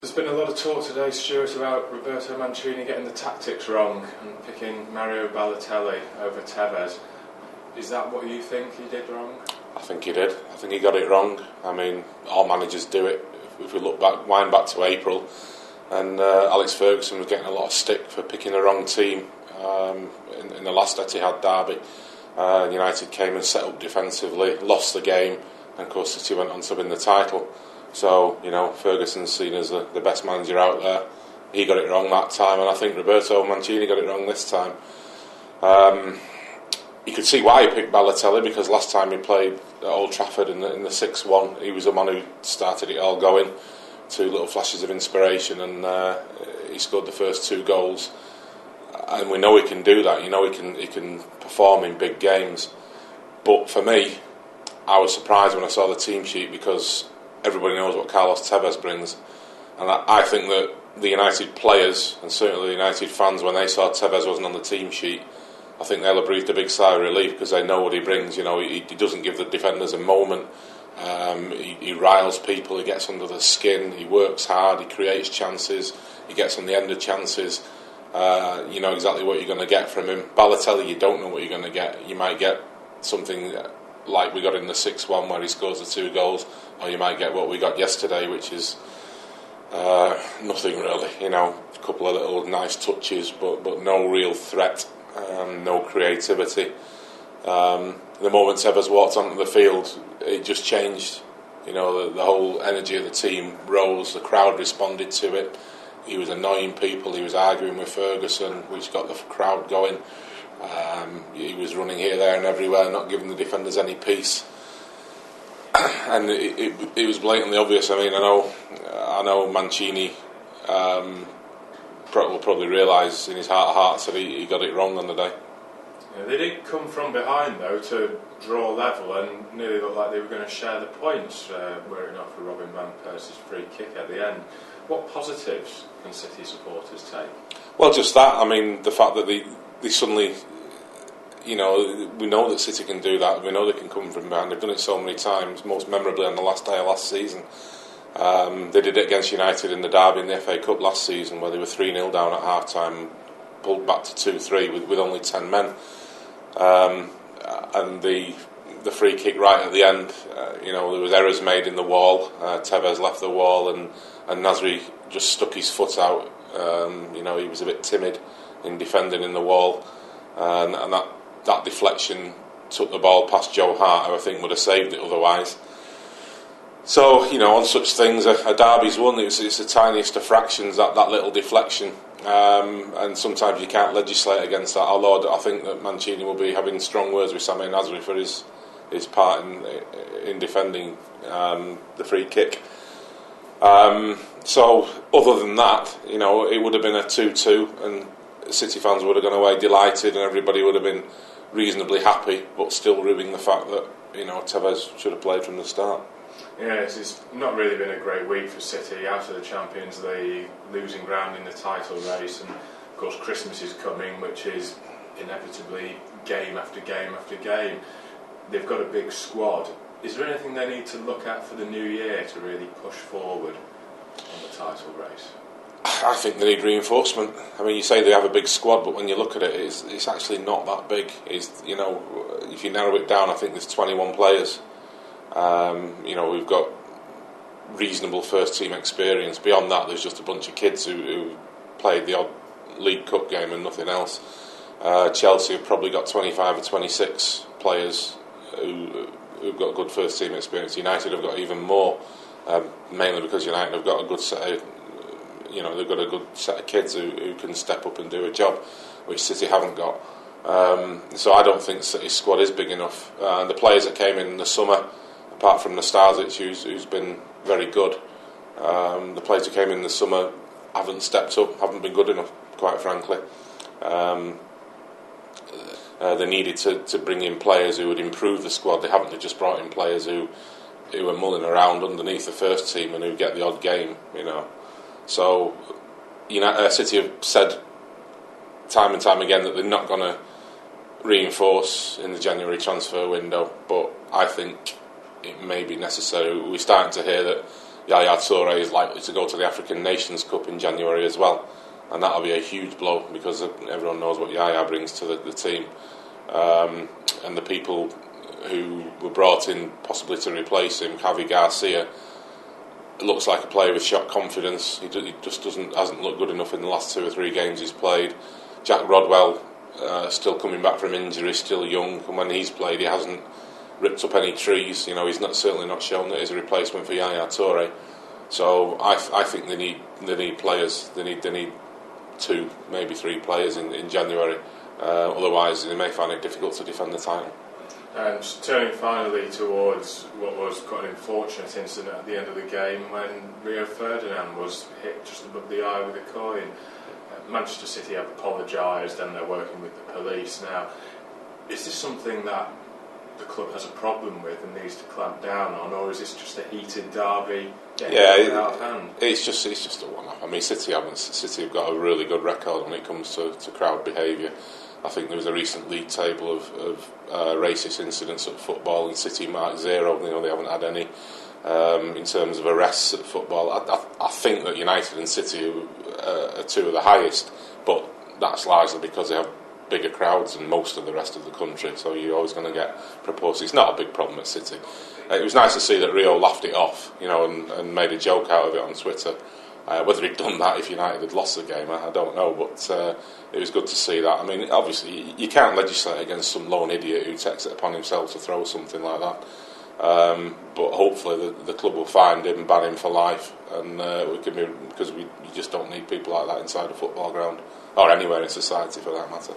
There's been a lot of talk today, Stuart, about Roberto Mancini getting the tactics wrong and picking Mario Balotelli over Tevez. Is that what you think he did wrong? I think he did. I think he got it wrong. I mean, all managers do it. If we look back, wind back to April, and Alex Ferguson was getting a lot of stick for picking the wrong team in the last Etihad derby. United came and set up defensively, lost the game, and of course City went on to win the title. So, Ferguson's seen as the best manager out there. He got it wrong that time, and I think Roberto Mancini got it wrong this time. You could see why he picked Balotelli, because last time he played at Old Trafford in the 6-1, he was the man who started it all going. 2 little flashes of inspiration, and he scored the first 2 goals. And we know he can do that. He can perform in big games. But for me, I was surprised when I saw the team sheet, because everybody knows what Carlos Tevez brings, and I think that the United players, and certainly the United fans, when they saw Tevez wasn't on the team sheet, I think they'll have breathed a big sigh of relief, because they know what he brings. He doesn't give the defenders a moment. He riles people. He gets under the skin. He works hard. He creates chances. He gets on the end of chances. You know exactly what you're going to get from him. Balotelli, you don't know what you're going to get. You might get something like we got in the 6-1 where he scores the 2 goals, or you might get what we got yesterday, which is nothing really. A couple of little nice touches, but no real threat, no creativity. The moment Tevez walked onto the field, it just changed. The whole energy of the team rose. The crowd responded to it. He was annoying people. He was arguing with Ferguson, which got the crowd going. He was running here, there and everywhere, not giving the defenders any peace. And it was blatantly obvious. I mean, I know Mancini will probably realise in his heart of hearts that he got it wrong on the day. Yeah, they did come from behind, though, to draw level, and nearly looked like they were going to share the points, were it not for Robin Van Persie's free kick at the end. What positives can City supporters take? Well, just that. I mean, the fact that they suddenly, we know that City can do that. We know they can come from behind. They've done it so many times, most memorably on the last day of last season. They did it against United in the derby in the FA Cup last season, where they were 3-0 down at half-time, pulled back to 2-3 with only 10 men. And the free kick right at the end, there was errors made in the wall. Tevez left the wall, and Nasri just stuck his foot out. He was a bit timid in defending in the wall, and that deflection took the ball past Joe Hart, who I think would have saved it otherwise. So, on such things, a derby's won. It's the tiniest of fractions, that little deflection. And sometimes you can't legislate against that, although I think that Mancini will be having strong words with Samir Nasri for his part in defending the free kick. So other than that, it would have been a 2-2, and City fans would have gone away delighted, and everybody would have been reasonably happy, but still ruing the fact that Tevez should have played from the start. Yes, it's not really been a great week for City. Out of the Champions League, losing ground in the title race, and of course Christmas is coming, which is inevitably game after game after game. They've got a big squad. Is there anything they need to look at for the new year to really push forward on the title race? I think they need reinforcement. I mean, you say they have a big squad, but when you look at it, it's actually not that big. If you narrow it down, I think there's 21 players. We've got reasonable first team experience. Beyond that, there's just a bunch of kids who played the odd League Cup game and nothing else. Chelsea have probably got 25 or 26 players who've got good first team experience. United have got even more, mainly because United have got a good set of, they've got a good set of kids who can step up and do a job, which City haven't got. So I don't think City's squad is big enough. And the players that came in the summer, apart from Nastasic, who's been very good, the players who came in the summer haven't stepped up, haven't been good enough, quite frankly. They needed to bring in players who would improve the squad. They haven't. They just brought in players who are mulling around underneath the first team and who get the odd game, So City have said time and time again that they're not going to reinforce in the January transfer window, but I think it may be necessary. We're starting to hear that Yaya Toure is likely to go to the African Nations Cup in January as well, and that'll be a huge blow because everyone knows what Yaya brings to the team, and the people who were brought in possibly to replace him, Javi Garcia, looks like a player with shot confidence. He just hasn't looked good enough in the last 2 or 3 games he's played. Jack Rodwell, still coming back from injury, still young, and when he's played, he hasn't ripped up any trees. He's certainly not shown that he's a replacement for Yaya Toure. So I think they need players. They need 2, maybe 3 players in January. Otherwise, they may find it difficult to defend the title. And turning finally towards what was quite an unfortunate incident at the end of the game when Rio Ferdinand was hit just above the eye with a coin. Manchester City have apologised and they're working with the police now. Is this something that the club has a problem with and needs to clamp down on, or is this just a heated derby getting out of hand? It's just a one-off. I mean, City have got a really good record when it comes to crowd behaviour. I think there was a recent league table of racist incidents at football, and City marked 0. They haven't had any in terms of arrests at football. I think that United and City are 2 of the highest, but that's largely because they have bigger crowds than most of the rest of the country. So you're always going to get proposals. It's not a big problem at City. It was nice to see that Rio laughed it off, and made a joke out of it on Twitter. Whether he'd done that if United had lost the game, I don't know, but it was good to see that. I mean, obviously, you can't legislate against some lone idiot who takes it upon himself to throw something like that. But hopefully the club will find him, ban him for life, and because you just don't need people like that inside a football ground, or anywhere in society for that matter.